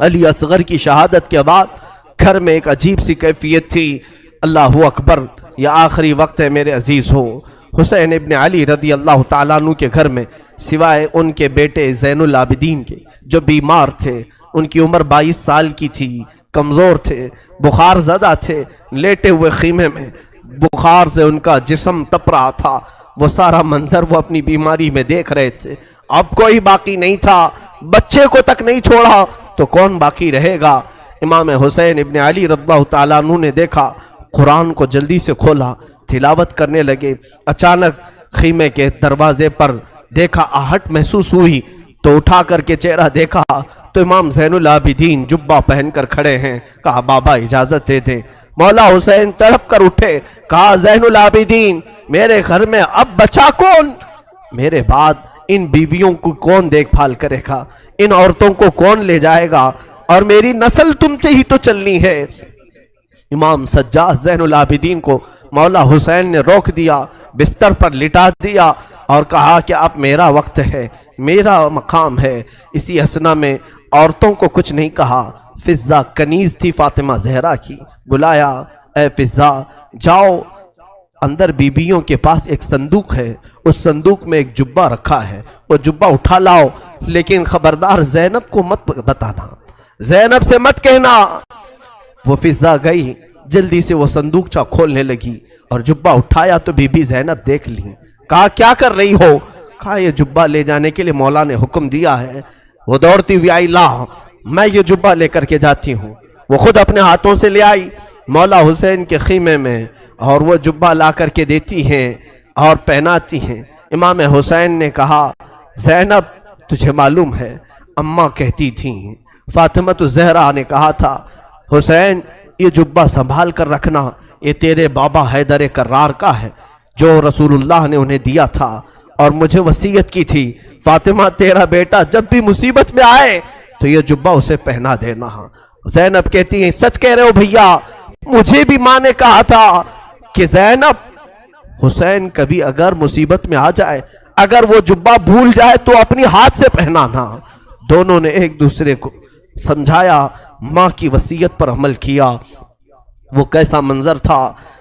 علی اصغر کی شہادت کے بعد گھر میں ایک عجیب سی کیفیت تھی. اللہ اکبر، یہ آخری وقت ہے میرے عزیز ہو. حسین ابن علی رضی اللہ تعالیٰ عنہ کے گھر میں سوائے ان کے بیٹے زین العابدین کے جو بیمار تھے، ان کی عمر 22 سال کی تھی، کمزور تھے، بخار زدہ تھے، لیٹے ہوئے خیمے میں بخار سے ان کا جسم تپ رہا تھا. وہ سارا منظر وہ اپنی بیماری میں دیکھ رہے تھے. اب کوئی باقی نہیں تھا، بچے کو تک نہیں چھوڑا تو کون باقی رہے گا. امام حسین ابن علی رضی اللہ تعالیٰ عنہ نے دیکھا، قرآن کو جلدی سے کھولا، تلاوت کرنے لگے. اچانک خیمے کے دروازے پر دیکھا، آہٹ محسوس ہوئی تو اٹھا کر کے چہرہ دیکھا تو امام زین العابدین جبہ پہن کر کھڑے ہیں. کہا بابا اجازت دے دیں. مولا حسین تڑپ کر اٹھے، کہا زین العابدین میرے گھر میں اب بچا کون؟ میرے بعد ان بیویوں کو کون دیکھ بھال کرے گا؟ ان عورتوں کو کون لے جائے گا؟ اور میری نسل تم سے ہی تو چلنی ہے. امام سجاد زین العابدین کو مولا حسین نے روک دیا، بستر پر لٹا دیا اور کہا کہ اب میرا وقت ہے، میرا مقام ہے. اسی اثنا میں عورتوں کو کچھ نہیں کہا. فضہ کنیز تھی فاطمہ زہرا کی، بلایا، اے فضہ جاؤ، اندر بیبیوں کے پاس ایک صندوق ہے، اس صندوق میں ایک جبہ رکھا ہے، وہ جبہ اٹھا لاؤ، لیکن خبردار زینب کو مت بتانا، زینب سے مت کہنا. وہ فضہ گئی، جلدی سے وہ صندوق کھولنے لگی اور جبہ اٹھایا تو بی بی زینب دیکھ لی. کہا کیا کر رہی ہو؟ کہا یہ جبہ لے جانے کے لیے مولا نے حکم دیا ہے. وہ دوڑتی ہوئی آئی، لا میں یہ جبہ لے کر کے جاتی ہوں. وہ خود اپنے ہاتھوں سے لے آئی مولا حسین کے خیمے میں اور وہ جبہ لا کر کے دیتی ہیں اور پہناتی ہیں. امام حسین نے کہا زینب تجھے معلوم ہے اماں کہتی تھیں، فاطمہ الزہرا نے کہا تھا حسین یہ جبہ سنبھال کر رکھنا، یہ تیرے بابا حیدر کرار کا ہے جو رسول اللہ نے انہیں دیا تھا اور مجھے وصیت کی تھی فاطمہ تیرا بیٹا جب بھی مصیبت میں آئے تو یہ جبہ اسے پہنا دینا. زینب کہتی ہیں سچ کہہ رہے ہو بھیا، مجھے بھی ماں نے کہا تھا کہ زینب حسین کبھی اگر مصیبت میں آ جائے، اگر وہ جبہ بھول جائے تو اپنی ہاتھ سے پہنانا. دونوں نے ایک دوسرے کو سمجھایا، ماں کی وصیت پر عمل کیا. وہ کیسا منظر تھا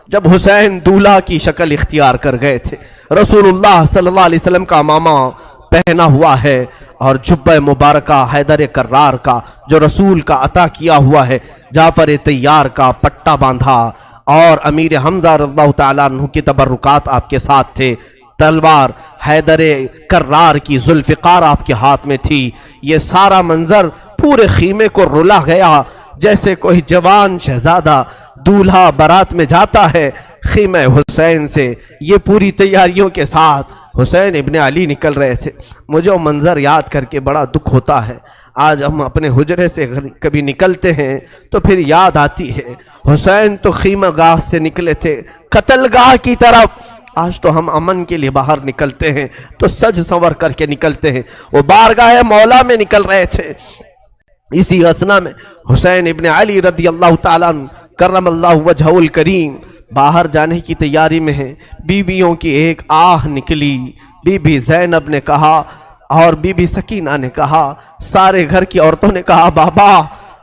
جب حسین دولہا کی شکل اختیار کر گئے تھے. رسول اللہ صلی اللہ علیہ وسلم کا امامہ پہنا ہوا ہے اور جبہ مبارکہ حیدر کرار کا جو رسول کا عطا کیا ہوا ہے، جعفر طیار کا پٹا باندھا اور امیر حمزہ رضی اللہ تعالیٰ عنہ کی تبرکات آپ کے ساتھ تھے. تلوار حیدر کرار کی ذوالفقار آپ کے ہاتھ میں تھی. یہ سارا منظر پورے خیمے کو رلا گیا جیسے کوئی جوان شہزادہ دولہا بارات میں جاتا ہے خیمہ حسین سے. یہ پوری تیاریوں کے ساتھ حسین ابن علی نکل رہے تھے. مجھے وہ منظر یاد کر کے بڑا دکھ ہوتا ہے. آج ہم اپنے حجرے سے کبھی نکلتے ہیں تو پھر یاد آتی ہے حسین تو خیمہ گاہ سے نکلے تھے قتل گاہ کی طرف. آج تو ہم امن کے لیے باہر نکلتے ہیں تو سج سنور کر کے نکلتے ہیں. وہ بارگاہ مولا میں نکل رہے تھے. اسی اثنا میں حسین ابن علی رضی اللہ تعالیٰ عنہ کرم اللہ وجہہ الکریم باہر جانے کی تیاری میں ہیں. بیویوں کی ایک آہ نکلی. بی بی زینب نے کہا اور بی بی سکینہ نے کہا، سارے گھر کی عورتوں نے کہا بابا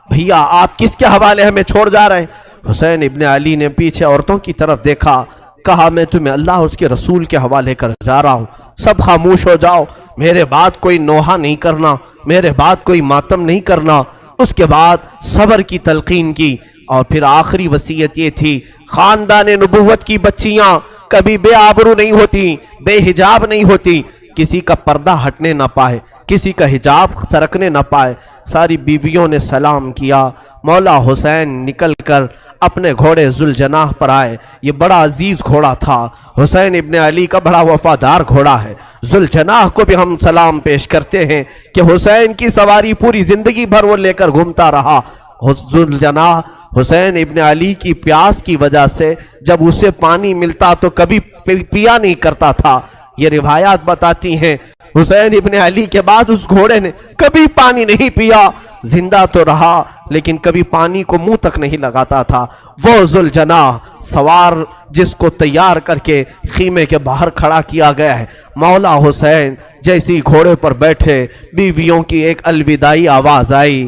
بھیا آپ کس کے حوالے ہمیں چھوڑ جا رہے ہیں؟ حسین ابن علی نے پیچھے عورتوں کی طرف دیکھا، کہا میں تمہیں اللہ اور اس کے رسول کے حوالے کر جا رہا ہوں، سب خاموش ہو جاؤ، میرے بعد کوئی نوحہ نہیں کرنا، میرے بعد کوئی ماتم نہیں کرنا. اس کے بعد صبر کی تلقین کی اور پھر آخری وصیت یہ تھی خاندان نبوت کی بچیاں کبھی بے آبرو نہیں ہوتی، بے حجاب نہیں ہوتی، کسی کا پردہ ہٹنے نہ پائے، کسی کا حجاب سرکنے نہ پائے. ساری بیویوں نے سلام کیا. مولا حسین نکل کر اپنے گھوڑے ذوالجناح پر آئے. یہ بڑا عزیز گھوڑا تھا، حسین ابن علی کا بڑا وفادار گھوڑا ہے. ذوالجناح کو بھی ہم سلام پیش کرتے ہیں کہ حسین کی سواری پوری زندگی بھر وہ لے کر گھومتا رہا. ذوالجناح حسین ابن علی کی پیاس کی وجہ سے جب اسے پانی ملتا تو کبھی پیا نہیں کرتا تھا. یہ روایات بتاتی ہیں حسین ابن علی کے بعد اس گھوڑے نے کبھی پانی نہیں پیا، زندہ تو رہا لیکن کبھی پانی کو منہ تک نہیں لگاتا تھا. وہ ذوالجناح سوار جس کو تیار کر کے خیمے کے باہر کھڑا کیا گیا ہے. مولا حسین جیسی گھوڑے پر بیٹھے، بیویوں کی ایک الوداعی آواز آئی،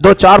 2-4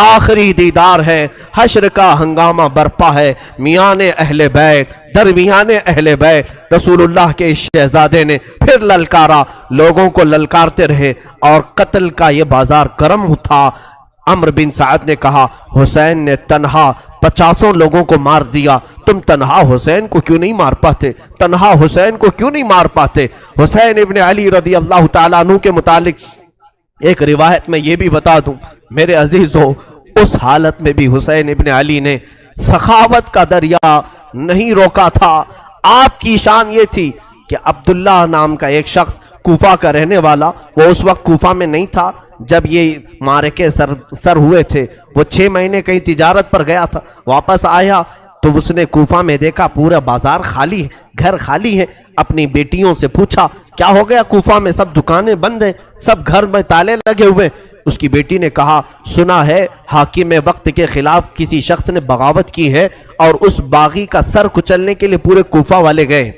آخری دیدار ہے، حشر کا ہنگامہ برپا ہے، میان اہل بیت درمیان اہل بیت رسول اللہ کے شہزادے نے پھر للکارا، لوگوں کو للکارتے رہے اور قتل کا یہ بازار گرم تھا۔ عمرو بن سعد نے کہا حسین نے تنہا 50 لوگوں کو مار دیا، تم تنہا حسین کو کیوں نہیں مار پاتے؟ تنہا حسین کو کیوں نہیں مار پاتے؟ حسین ابن علی رضی اللہ تعالیٰ عنہ کے متعلق ایک روایت میں یہ بھی بتا دوں میرے عزیزو، اس حالت میں بھی حسین ابن علی نے سخاوت کا دریا نہیں روکا تھا۔ آپ کی شان یہ تھی کہ عبداللہ نام کا ایک شخص کوفہ کا رہنے والا، وہ اس وقت کوفہ میں نہیں تھا جب یہ معرکے سر ہوئے تھے، وہ 6 مہینے کہیں تجارت پر گیا تھا، واپس آیا تو اس نے کوفہ میں دیکھا پورا بازار خالی ہے، گھر خالی ہے۔ اپنی بیٹیوں سے پوچھا کیا ہو گیا، کوفہ میں سب دکانیں بند ہیں، سب گھر میں تالے لگے ہوئے۔ اس کی بیٹی نے کہا سنا ہے حاکم وقت کے خلاف کسی شخص نے بغاوت کی ہے اور اس باغی کا سر کچلنے کے لیے پورے کوفہ والے گئے۔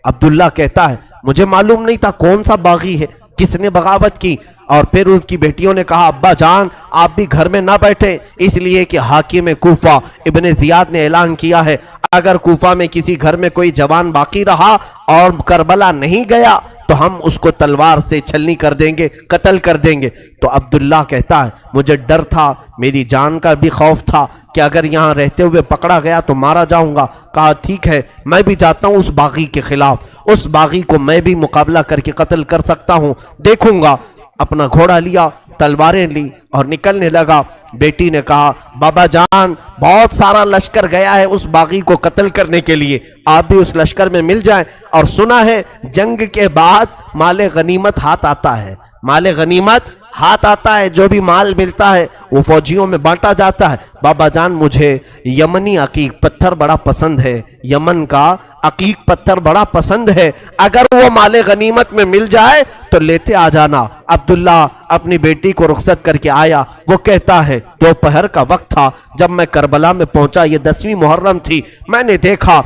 عبداللہ کہتا ہے مجھے معلوم نہیں تھا کون سا باغی ہے، کس نے بغاوت کی۔ اور پھر ان کی بیٹیوں نے کہا ابا جان آپ بھی گھر میں نہ بیٹھے، اس لیے کہ حاکم کوفہ ابن زیاد نے اعلان کیا ہے اگر کوفہ میں کسی گھر میں کوئی جوان باقی رہا اور کربلا نہیں گیا تو ہم اس کو تلوار سے چھلنی کر دیں گے، قتل کر دیں گے۔ تو عبداللہ کہتا ہے مجھے ڈر تھا، میری جان کا بھی خوف تھا کہ اگر یہاں رہتے ہوئے پکڑا گیا تو مارا جاؤں گا۔ کہا ٹھیک ہے میں بھی جاتا ہوں اس باغی کے خلاف، اس باغی کو میں بھی مقابلہ کر کے قتل کر سکتا ہوں، دیکھوں گا۔ اپنا گھوڑا لیا، تلواریں لی اور نکلنے لگا۔ بیٹی نے کہا بابا جان بہت سارا لشکر گیا ہے اس باغی کو قتل کرنے کے لیے، آپ بھی اس لشکر میں مل جائیں، اور سنا ہے جنگ کے بعد مال غنیمت ہاتھ آتا ہے، مال غنیمت ہاتھ آتا ہے، جو بھی مال ملتا ہے وہ فوجیوں میں بانٹا جاتا ہے۔ بابا جان مجھے یمنی عقیق پتھر بڑا پسند ہے، یمن کا عقیق پتھر بڑا پسند ہے، اگر وہ مال غنیمت میں مل جائے تو لیتے آ جانا۔ عبداللہ اپنی بیٹی کو رخصت کر کے آیا، وہ کہتا ہے دوپہر کا وقت تھا جب میں کربلا میں پہنچا، یہ 10ویں محرم تھی، میں نے دیکھا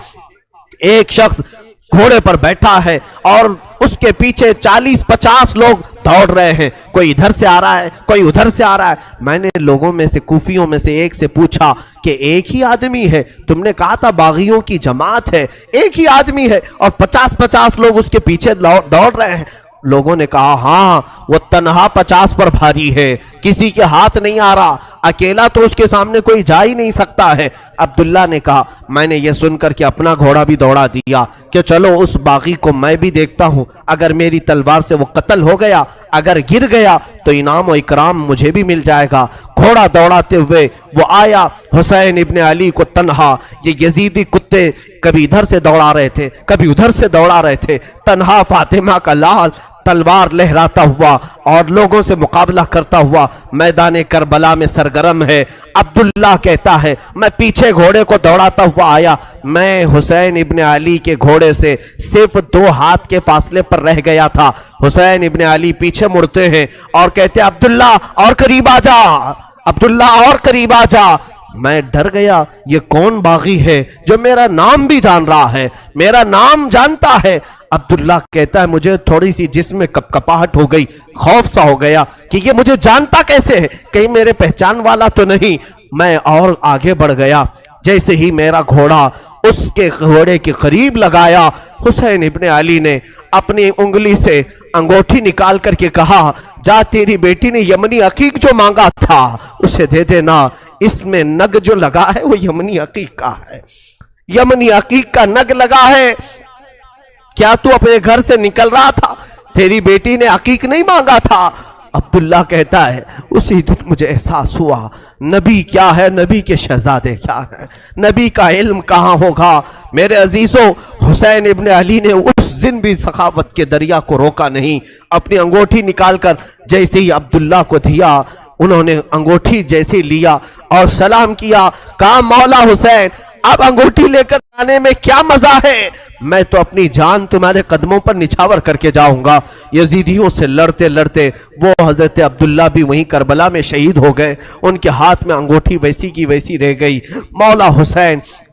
ایک شخص گھوڑے پر بیٹھا ہے اور اس کے پیچھے 40-50 لوگ دوڑ رہے ہیں، کوئی ادھر سے آ رہا ہے کوئی ادھر سے آ رہا ہے۔ میں نے لوگوں میں سے کوفیوں میں سے ایک سے پوچھا کہ ایک ہی آدمی ہے؟ تم نے کہا تھا باغیوں کی جماعت ہے، ایک ہی آدمی ہے اور 50-50 لوگ اس کے پیچھے دوڑ رہے ہیں۔ لوگوں نے کہا ہاں وہ تنہا 50 پر بھاری ہے، کسی کے ہاتھ نہیں آ رہا، اکیلا تو اس کے سامنے کوئی جا ہی نہیں سکتا ہے۔ عبداللہ نے کہا میں نے یہ سن کر کے اپنا گھوڑا بھی دوڑا دیا کہ چلو اس باغی کو میں بھی دیکھتا ہوں، اگر میری تلوار سے وہ قتل ہو گیا، اگر گر گیا تو انعام و اکرام مجھے بھی مل جائے گا۔ گھوڑا دوڑاتے ہوئے وہ آیا، حسین ابن علی کو تنہا، یہ یزیدی کتے کبھی ادھر سے دوڑا رہے تھے کبھی ادھر سے دوڑا رہے تھے، تنہا فاطمہ کا لال تلوار لہراتا ہوا اور لوگوں سے مقابلہ کرتا ہوا میدان کربلا میں سرگرم ہے۔ عبداللہ کہتا ہے میں پیچھے گھوڑے کو دوڑاتا ہوا آیا، میں حسین ابن علی کے گھوڑے سے صرف 2 ہاتھ کے فاصلے پر رہ گیا تھا۔ حسین ابن علی پیچھے مڑتے ہیں اور کہتے عبداللہ اور قریب آ جا، عبداللہ اور قریب آ جا۔ میں ڈر گیا یہ کون باغی ہے جو میرا نام بھی جان رہا ہے، میرا نام جانتا ہے۔ عبداللہ کہتا ہے مجھے تھوڑی سی جسم میں کپکپاہٹ ہو گئی، خوف سا ہو گیا کہ یہ مجھے جانتا کیسے ہے، کہیں میرے پہچان والا تو نہیں۔ میں اور آگے بڑھ گیا، جیسے ہی میرا گھوڑا اس کے گھوڑے کے قریب لگایا، حسین ابن علی نے اپنی انگلی سے انگوٹھی نکال کر کے کہا جا تیری بیٹی نے یمنی عقیق جو مانگا تھا اسے دے دینا، اس میں نگ جو لگا ہے وہ یمنی عقیق کا ہے، یمنی عقیق کا نگ لگا ہے۔ کیا تو اپنے گھر سے نکل رہا تھا؟ تیری بیٹی نے عقیق نہیں مانگا تھا؟ عبداللہ کہتا ہے اسی دن مجھے احساس ہوا نبی کیا ہے، نبی کے شہزادے کیا ہے، نبی کا علم کہاں ہوگا۔ میرے عزیزوں حسین ابن علی نے اس دن بھی سخاوت کے دریا کو روکا نہیں، اپنی انگوٹھی نکال کر جیسے ہی عبداللہ کو دیا، انہوں نے انگوٹھی جیسے لیا اور سلام کیا، کہا مولا حسین اب انگوٹھی لے کر جانے میں کیا مزہ ہے، میں تو اپنی جان تمہارے قدموں پر نچھاور کر کے جاؤں گا۔ یزیدیوں سے لڑتے لڑتے وہ حضرت عبداللہ بھی وہیں کربلا میں شہید ہو گئے، ان کے ہاتھ میں انگوٹھی ویسی کی ویسی رہ گئی۔ مولا حسین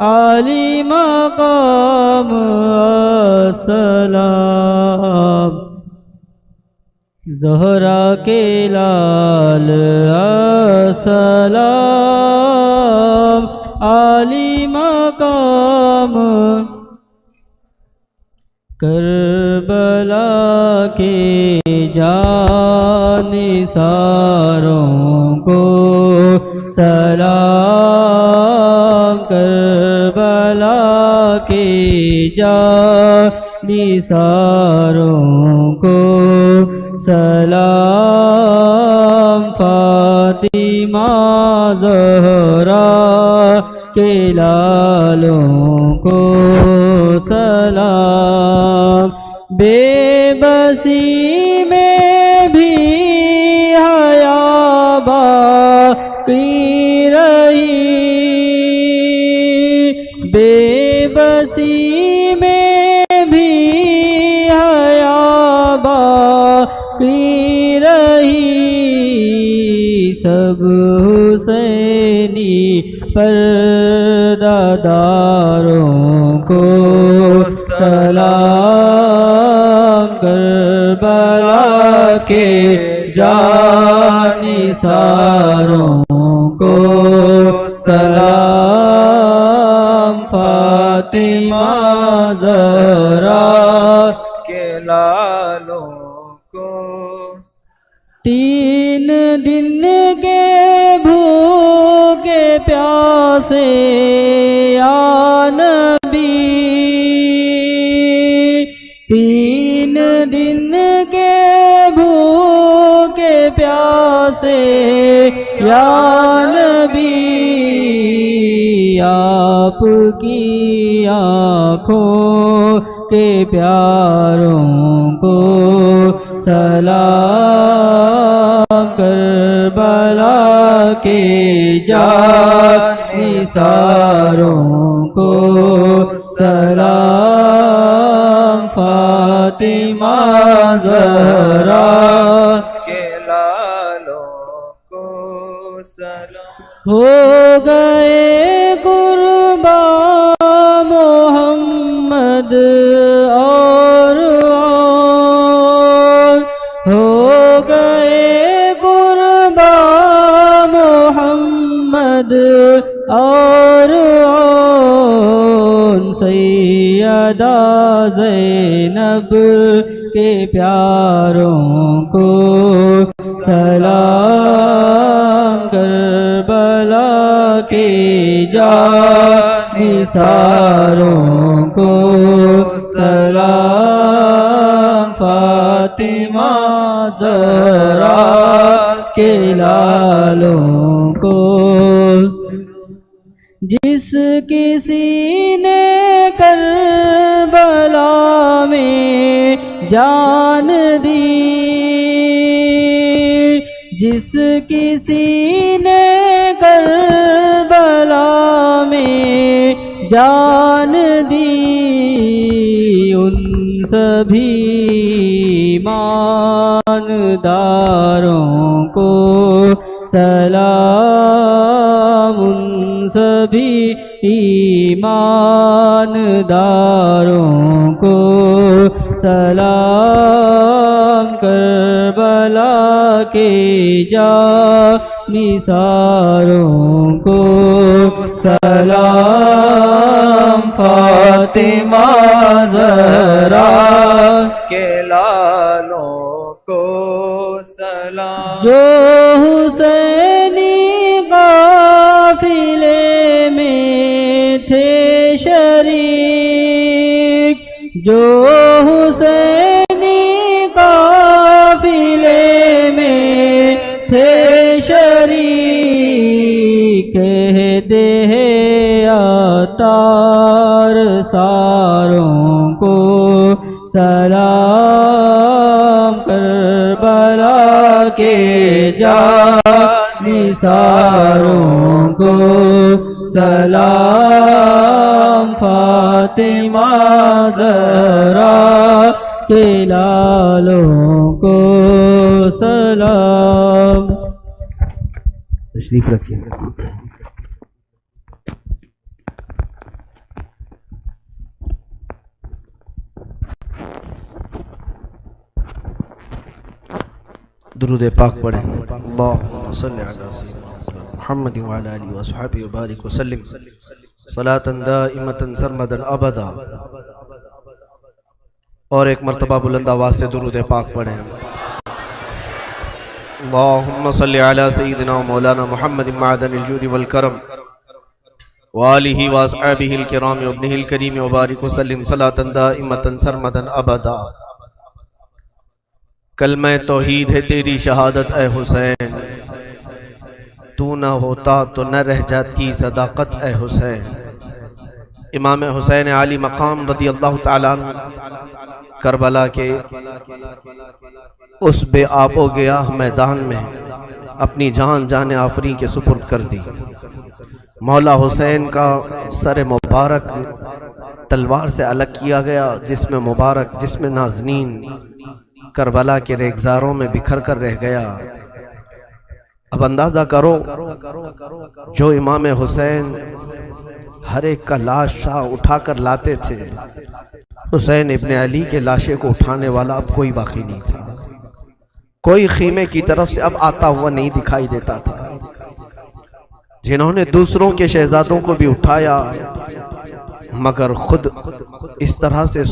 عالی مقام السلام زہرا کے لال السلام عالی مقام کربلا کے جانثاروں کو سلام کربلا کے جانثاروں کو سلام فاطمہ زہرا کے لالوں کو سلام بے بسی میں بھی حیا باقی رہی بے بسی میں بھی حیا باقی رہی سب حسینی پردہ داروں کو سلام کربلا کے جانثاروں کو سلام فاطمہ زہرا کے لالوں کو 3 دن کے بھوکے پیاسے یا نبی 3 دن کے بھوکے پیاسے یا نبی آپ کی آنکھوں کے پیاروں کو سلام کربلا کے جانثاروں کو سلام فاطمہ زہرا کے لالوں کو سلام ہو گئے قربان محمد اور ہو گئے قربان محمد اور سیدہ زینب کے پیاروں کو سلام کربلا کے جانثاروں کو سلام فاطمہ زہرا کے لالوں کو جس کسی نے کربلا میں جان دی جس کسی نے کربلا میں جان دی ان سبھی ایمانداروں کو سلام ان سبھی ایمانداروں کو سلام کربلا کے جانثاروں کو سلام فاطمہ زہرا کے لالوں کو سلام جو حسینی قافلے میں تھے شریک جو حسینی قافلے میں تھے شریک کہتے ہیں عطار ساروں کو سلام کربلا کے جانثاروں کو سلام فاطمہ زہرا کے لالوں کو سلام تشریف رکھیے درود پاک پڑھیں. اللہم صلی علی سیدنا محمد وعلی آلہ وصحبہ وبارک وسلم صلاۃ دائمۃ سرمدا ابدا. اور ایک مرتبہ بلند آواز سے درود پاک پڑھیں. اللہم صلی علی سیدنا مولانا محمد معدن الجود والکرم وآلہ واصحابہ الکرام وابنہ الکریم وبارک وسلم صلاۃ دائمۃ سرمدا ابدا. کلمہ توحید ہے تیری شہادت اے حسین، تو نہ ہوتا تو نہ رہ جاتی صداقت اے حسین. امام حسین علی مقام رضی اللہ تعالیٰ عنہ کربلا کے اس بے آب و گیاہ میدان میں اپنی جان جان آفریں کے سپرد کر دی. مولا حسین کا سر مبارک تلوار سے الگ کیا گیا، جسم مبارک جسم نازنین کربلا کے ریگزاروں میں بکھر کر رہ گیا. اب اندازہ کرو جو امام حسین ہر ایک کا لاش شاہ اٹھا کر لاتے تھے، حسین ابن علی کے لاشے کو اٹھانے والا اب کوئی باقی نہیں تھا. کوئی خیمے کی طرف سے اب آتا ہوا نہیں دکھائی دیتا تھا. جنہوں نے دوسروں کے شہزادوں کو بھی اٹھایا مگر خود اس طرح سے